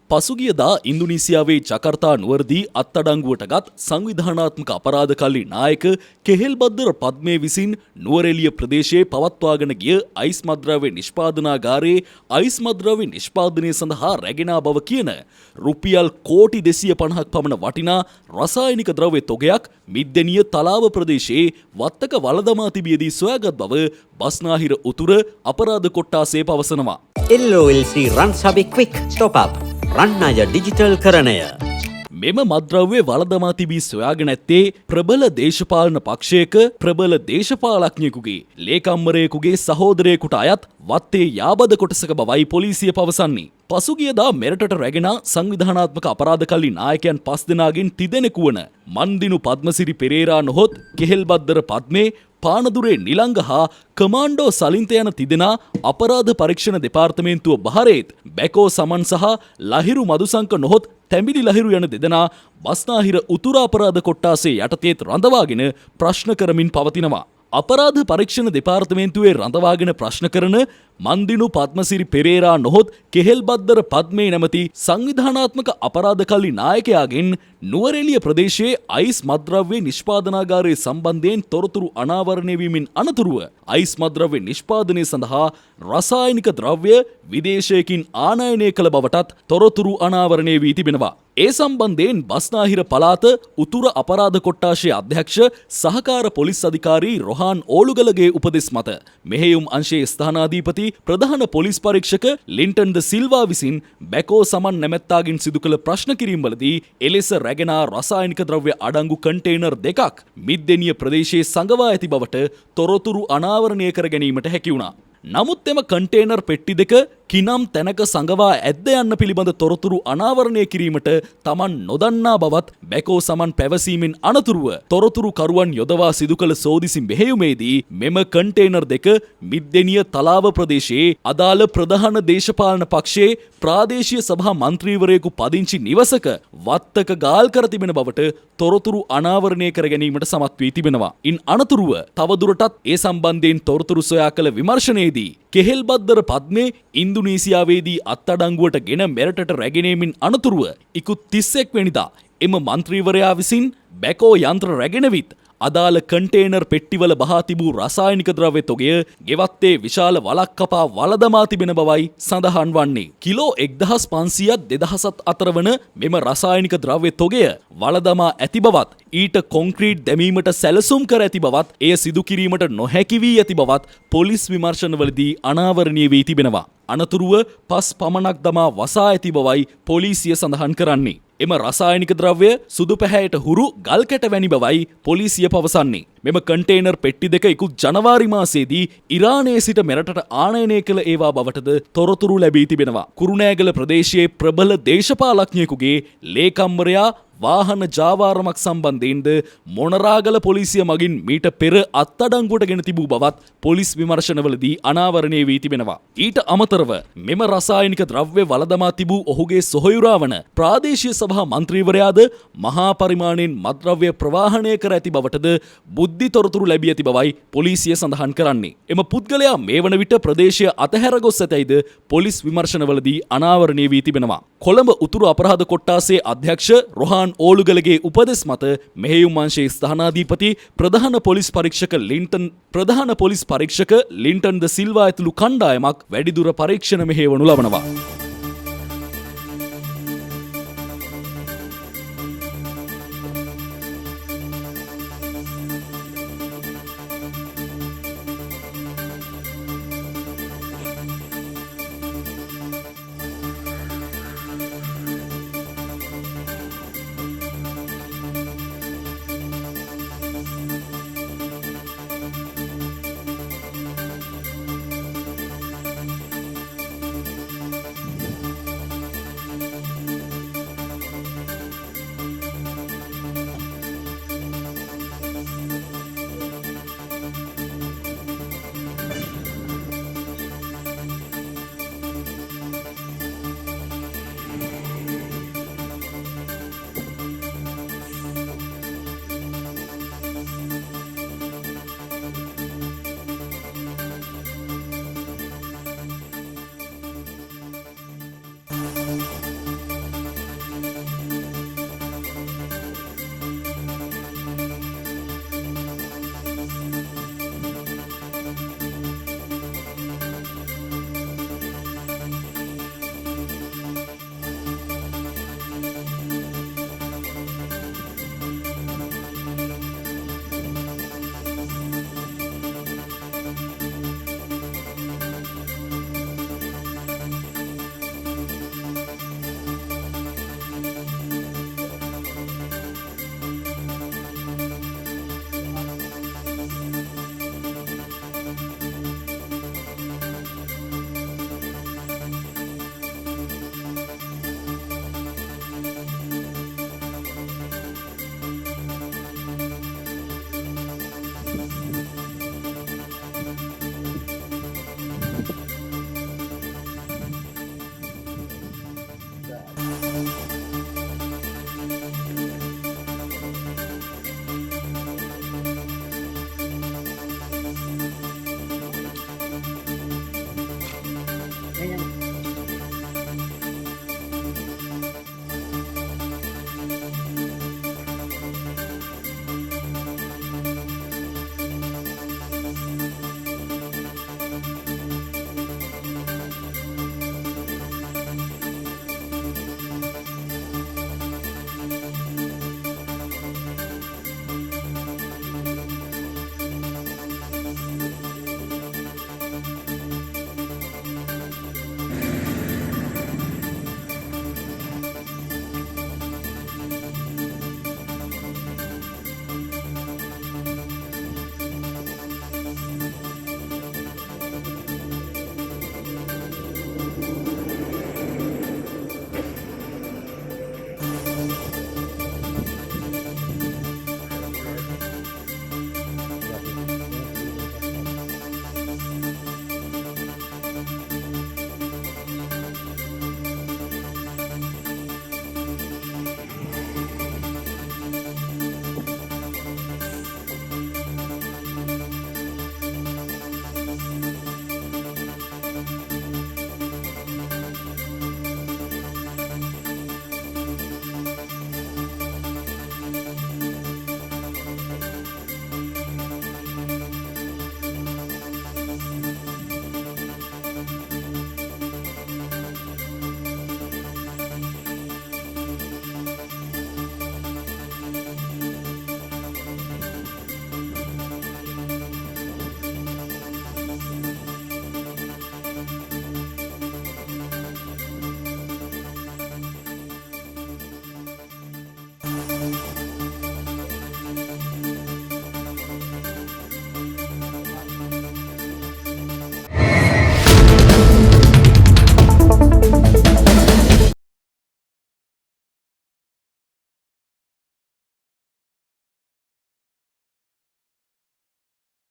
පසුගියදා ඉන්දුනීසියාවේ ජකර්තා නුවරදී අත්අඩංගුවටගත් සංවිධානාත්මක අපරාධකාරී නායක කෙහෙල්බද්දර පද්මේ විසින් නුවරඑළිය ප්‍රදේශයේ පවත්වාගෙන ගිය අයිස් මද්‍රව්‍ය නිෂ්පාදනාගාරයේ අයිස් මද්‍රව්‍ය නිෂ්පාදනය සඳහා රැගෙන ආ බව කියන රුපියල් කෝටි 250ක් පමණ වටිනා රසායනික ද්‍රව්‍ය තොගයක් මිද්දෙනිය තලාව ප්‍රදේශයේ වත්තක වළදමා තිබියදී සොයාගත් බව බස්නාහිර උතුර අපරාධ කොට්ටාසේ පවසනවා. LOLC Run Sabi Quick Top Up රන්නය ඩිජිටල් කරණය. මෙම මද්‍රව්‍ය වළදමා තිබී සොයාගෙන ඇත්තේ ප්‍රබල දේශපාලන පක්ෂයක ප්‍රබල දේශපාලඥයෙකුගේ ලේකම්වරයෙකුගේ සහෝදරයෙකුට අයත් වත්තේ යාබද කොටසක බවයි පොලිසිය පවසන්නේ. පසුගියදා මෙරටට රැගෙන සංවිධානාත්මක අපරාධකාරී නායකයන් 5 දෙනාගෙන් 3 දෙනෙකු වන මන්දිනු පද්මසිරි පෙරේරා නොහොත් කෙහෙල්බද්දර පද්මේ පානදුරේ නිලංග හා කමාන්ඩෝ සලින්ත යන 3 දෙනා අපරාධ පරීක්ෂණ දෙපාර්තමේන්තුව බහරේත් බැකෝ සමන් සහ ලහිරු මදුසංක නොහොත් තැඹිලි ලහිරු යන 2 දෙනා බස්නාහිර උතුර අපරාධ කොට්ටාසේ යටතේත් රඳවාගෙන ප්‍රශ්න කරමින් පවතිනවා. අපරාධ පරීක්ෂණ දෙපාර්තමේන්තුවේ රඳවාගෙන ප්‍රශ්න කරන මන්දිනු පද්මසිරි පෙරේරා නොහොත් කෙහෙල්බද්දර පද්මේ නැමැති සංවිධානාත්මක අපරාධකාරී නායකයාගෙන් නුවරඑළිය ප්‍රදේශයේ අයිස් මද්‍රව්‍ය නිෂ්පාදනාගාරයේ සම්බන්ධයෙන් තොරතුරු අනාවරණය වීමෙන් අනතුරුව අයිස් මද්‍රව්‍ය නිෂ්පාදනය සඳහා රසායනික ද්‍රව්‍ය විදේශයකින් ආනයනය කළ බවටත් තොරතුරු අනාවරණය වී තිබෙනවා. ඒ සම්බන්ධයෙන් බස්නාහිර පළාත උතුර අපරාධ කොට්ටාශයේ අධ්‍යක්ෂ සහකාර පොලිස් අධිකාරී රොහාන් ඕලුගලගේ උපදෙස් මත මෙහෙයුම් අංශයේ ස්ථානාධිපති ප්‍රධාන පොලිස් පරීක්ෂක ලින්ටන් ද සිල්වා විසින් බැකෝ සමන් නැමැත්තාගෙන් සිදු කළ ප්‍රශ්න කිරීම්වලදී එලෙස රැගෙන රසායනික ද්‍රව්‍ය අඩංගු කන්ටේනර් 2ක් මිද්දෙනිය ප්‍රදේශයේ සංගවා ඇති බවට තොරතුරු අනාවරණය කර ගැනීමට හැකි වුණා. නමුත් එම කන්ටේනර් පෙට්ටි දෙක කිනම් තැනක සංගවා ඇද්ද යන්න පිළිබඳ තොරතුරු අනාවරණය කිරීමට Taman නොදන්නා බවත් බැකෝ සමන් පැවසීමෙන් අනතුරුව තොරතුරු කරුවන් යොදවා සිදු කළ සෝදිසි මෙහෙයුමේදී මෙම කන්ටේනර් දෙක මිද්දෙනිය තලාව ප්‍රදේශයේ අදාළ ප්‍රධාන දේශපාලන පක්ෂයේ ප්‍රාදේශීය සභා මන්ත්‍රීවරයෙකු පදිංචි නිවසක වත්තක ගාල් කර තිබෙන බවට තොරතුරු අනාවරණය කර ගැනීමට සමත් වී තිබෙනවා. ඉන් අනතුරුව තවදුරටත් ඒ සම්බන්ධයෙන් තොරතුරු සොයා කළ විමර්ශනයේදී කෙහෙල්බද්දර පද්මේ ඉන්දුනීසියාවේදී අත්අඩංගුවට ගෙන මෙරටට රැගෙනීමෙන් අනතුරුව ඉකුත් 31 වෙනිදා එම මන්ත්‍රීවරයා විසින් බැකෝ යන්ත්‍ර රැගෙනවිත් අදාළ කන්ටේනර් පෙට්ටිවල බහා තිබූ රසායනික ද්‍රව්‍ය තොගය ගෙවත්තේ විශාල වලක් කපා වළදමා තිබෙන බවයි සඳහන් වන්නේ. කිලෝ 1500ත් 2000ත් අතර වන මෙම රසායනික ද්‍රව්‍ය තොගය වළදමා ඇති බවත් ඊට කොන්ක්‍රීට් දැමීමට සැලසුම් කර ඇති බවත් එය සිදු කිරීමට නොහැකි වී ඇති බවත් පොලිස් විමර්ශනවලදී අනාවරණය වී තිබෙනවා. අනතුරුව පස් පමණක් දමා වසා ඇති බවයි පොලිසිය සඳහන් කරන්නේ. එම රසායනික ද්‍රව්‍ය සුදු පැහැයට හුරු ගල් කැට වැනි බවයි පොලිසිය පවසන්නේ. මෙම කන්ටේනර් පෙට්ටි දෙක ඉකුත් ජනවාරි මාසයේදී ඉරානයේ සිට මෙරටට ආනයනය කළ ඒවා බවටද තොරතුරු ලැබී තිබෙනවා. කුරුණෑගල ප්‍රදේශයේ ප්‍රබල දේශපාලඥයෙකුගේ ලේකම්වරයා වාහන ජාවාරමක් සම්බන්ධයෙන්ද මොනරාගල පොලිසිය මගින් මීට පෙර අත්අඩංගුවට ගෙන තිබූ බවත් පොලිස් විමර්ශනවලදී අනාවරණය වී තිබෙනවා. ඊට අමතරව මෙම රසායනික ද්‍රව්‍ය වළදමා තිබූ ඔහුගේ සොහොයුරා වන ප්‍රාදේශීය සභා මන්ත්‍රීවරයාද මහා පරිමාණයෙන් මත්ද්‍රව්‍ය ප්‍රවාහනය කර ඇති බවටද බුද්ධි තොරතුරු ලැබී ඇති බවයි පොලිසිය සඳහන් කරන්නේ. එම පුද්ගලයා මේ වන විට ප්‍රදේශය අතහැර ගොස් ඇතැයිද පොලිස් විමර්ශනවලදී අනාවරණය වී තිබෙනවා. කොළඹ උතුරු අපරාධ කොට්ටාසේ අධ්‍යක්ෂ රොහාන් ඕලුගලගේ උපදෙස් මත මෙහෙයුම් අංශයේ ස්ථානාධිපති ප්‍රධාන පොලිස් පරීක්ෂක ලින්ටන් ද සිල්වා ඇතුළු කණ්ඩායමක් වැඩිදුර පරීක්ෂණ මෙහෙයවනු ලබනවා.